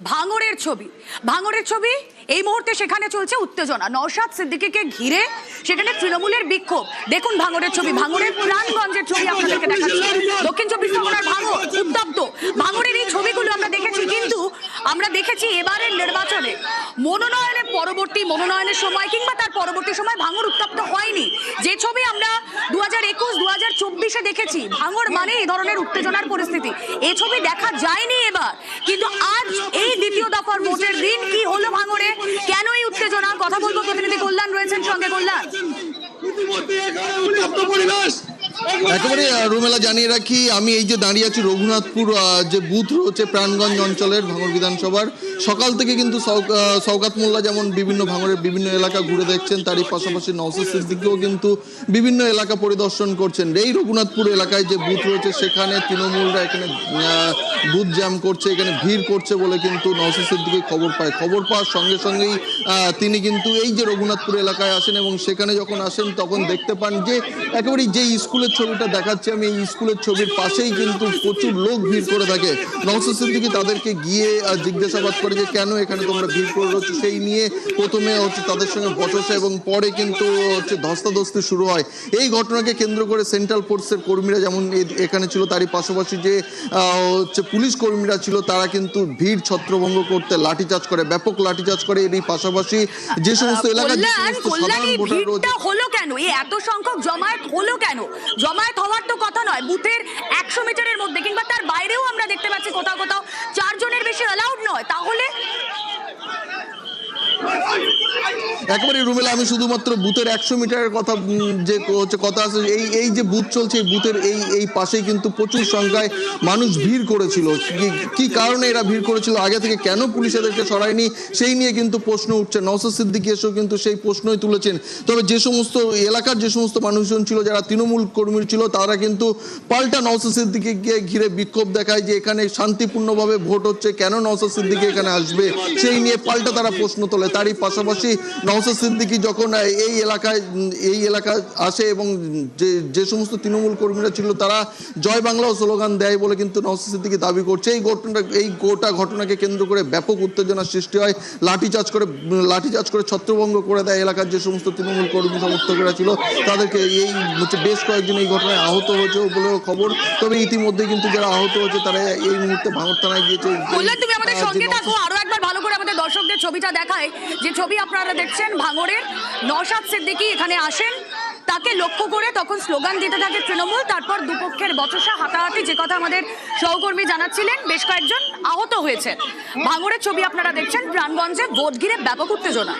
ভাঙড়ের ছবি এই মুহূর্তে সেখানে চলছে উত্তেজনা। নওশাদ সিদ্দিকীকে ঘিরে সেখানে তৃণমূলের বিক্ষোভ। দেখুন ভাঙড়ের ছবি, ভাঙড়ের প্রাণগঞ্জের ছবি আপনাদেরকে দেখাচ্ছি। দক্ষিণ চব্বিশ পরগনার ভাঙড় উত্তপ্ত। ভাঙড়ের এই ছবিগুলো আমরা দেখেছি, কিন্তু আমরা দেখেছি এবারের নির্বাচনে মনোনয়নের সময় কিংবা তার পরবর্তী সময় ভাঙড় উত্তপ্ত হয়নি। যে ছবি আমরা 2021, 2024-এ দেখেছি, ভাঙড় মানে এই ধরনের উত্তেজনার পরিস্থিতি, এই ছবি দেখা যায়নি এবার। কিন্তু আজ এই দ্বিতীয় দফার ভোটের দিন কি হলো ভাঙড়ে, কেন এই উত্তেজনা, কথা বলবো। প্রতিনিধি কল্যাণ রয়েছেন সঙ্গে। কল্যাণ, একেবারে রুমেলা জানিয়ে রাখি, আমি এই যে দাঁড়িয়ে আছি রঘুনাথপুর যে বুথ রয়েছে প্রাণগঞ্জ অঞ্চলের ভাঙড় বিধানসভার, সকাল থেকে কিন্তু শওকত মোল্লা যেমন বিভিন্ন ভাঙড়ের বিভিন্ন এলাকা ঘুরে দেখছেন, তারই পাশাপাশি নওশাদ সিদ্দিকীও কিন্তু বিভিন্ন এলাকা পরিদর্শন করছেন। এই রঘুনাথপুর এলাকায় যে বুথ রয়েছে সেখানে তৃণমূলরা এখানে বুথ জ্যাম করছে, এখানে ভিড় করছে বলে কিন্তু নওশাদ সিদ্দিকী খবর পাওয়ার সঙ্গে সঙ্গেই তিনি কিন্তু এই যে রঘুনাথপুর এলাকায় আসেন এবং সেখানে যখন আসেন তখন দেখতে পান যে একেবারে যে স্কুলের ছবিটা দেখাচ্ছি আমি, এই স্কুলের ছবির পাশেই কিন্তু প্রচুর লোক ভিড় করে থাকে। নওশাদ সিদ্দিকী তাদেরকে গিয়ে জিজ্ঞাসাবাদ করে যে কেন এখানে তোমরা ভিড় করে রয়েছো, সেই নিয়ে প্রথমে তাদের সঙ্গে বচসা এবং পরে কিন্তু ধস্তাধস্তি শুরু হয়। এই ঘটনাকে কেন্দ্র করে সেন্ট্রাল ফোর্সের কর্মীরা যেমন এখানে ছিল, তারই পাশাপাশি যে পুলিশ কর্মীরা ছিল তারা কিন্তু ভিড় ছত্রভঙ্গ করতে লাঠিচার্জ করে, ব্যাপক লাঠিচার্জ করে। এরই পাশাপাশি যে সমস্ত এলাকার হলো কেন এই এত সংখ্যক জমায়েত হলো কেন? জমায়েত হওয়ার তো কথা নয়, বুথের 100 মিটারের মধ্যে কিংবা তার বাইরেও আমরা দেখতে পাচ্ছি কোথাও 4 জনের বেশি অ্যালাউড নয়। তাহলে একেবারে রুমেলা, আমি শুধুমাত্র বুথের 100 মিটারের কথা যে কথা আছে, এই যে বুথ চলছে এই বুথের এই পাশেই কিন্তু প্রচুর সংখ্যায় মানুষ ভিড় করেছিল। কি কারণে এরা ভিড় করেছিল, আগে থেকে কেন পুলিশ এদেরকে সরায়নি, সেই নিয়ে কিন্তু প্রশ্ন উঠছে। নওশাদ সিদ্দিকী এসেও কিন্তু সেই প্রশ্নই তুলেছেন। তবে যে সমস্ত এলাকার যে সমস্ত মানুষজন ছিল যারা তৃণমূল কর্মী ছিল তারা কিন্তু পাল্টা নওশাদ সিদ্দিকীকে ঘিরে বিক্ষোভ দেখায় যে এখানে শান্তিপূর্ণভাবে ভোট হচ্ছে, কেন নওশাদ সিদ্দিকী এখানে আসবে, সেই নিয়ে পাল্টা তারা প্রশ্ন তোলে। তারই পাশাপাশি নওশাদ সিদ্দিকী যখন এই এলাকায় আসে এবং যে সমস্ত তৃণমূল কর্মীরা ছিল তারা জয় বাংলা স্লোগান দেয় বলে কিন্তু নওশাদ সিদ্দিকী দাবি করছে। এই গোটা ঘটনাকে কেন্দ্র করে ব্যাপক উত্তেজনার সৃষ্টি হয়, লাঠিচার্জ করে ছত্রভঙ্গ করে দেয় এলাকার যে সমস্ত তৃণমূল কর্মী সমর্থকেরা ছিল তাদেরকে। বেশ কয়েকজন এই ঘটনায় আহত হয়েছে বলেও খবর। তবে ইতিমধ্যে কিন্তু যারা আহত হয়েছে তারা এই মুহূর্তে ভাঙড় থানায় গিয়েছে। তুমি আমাদের সঙ্গে থাকো, আরো একবার ভালো করে আমাদের দর্শকদের ছবিটা দেখায়। যে ছবি আপনারা দেখছেন, ভাঙড়ের নওশাদ সিদ্দিকী এখানে আসেন, তাকে লক্ষ্য করে তখন স্লোগান দিতে থাকে তৃণমূল, তারপর দুপক্ষের বচসা হাতাহাতি, যে কথা আমাদের সহকর্মী জানাচ্ছিলেন, বেশ কয়েকজন আহত হয়েছে। ভাঙড়ের ছবি আপনারা দেখছেন, প্রাণগঞ্জে ভোট ঘিরে ব্যাপক উত্তেজনা।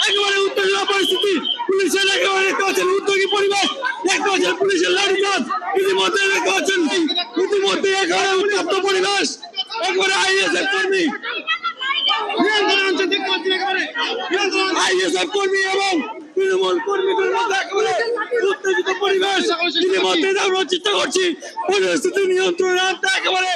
একেবারে উত্তেজনা পরিস্থিতি, পুলিশের একেবারে উদ্যোগী পরিবেশ, পুলিশের লাঠিচার্জ ইতিমধ্যে একেবারে উত্তপ্ত পরিবেশ, একেবারে আইএসএফ কর্মী এবং তৃণমূল কর্মীদের মধ্যে একেবারে উত্তেজিত পরিবেশ। ইতিমধ্যে আমরা চেষ্টা করছি পরিস্থিতি নিয়ন্ত্রণে আনতে, একেবারে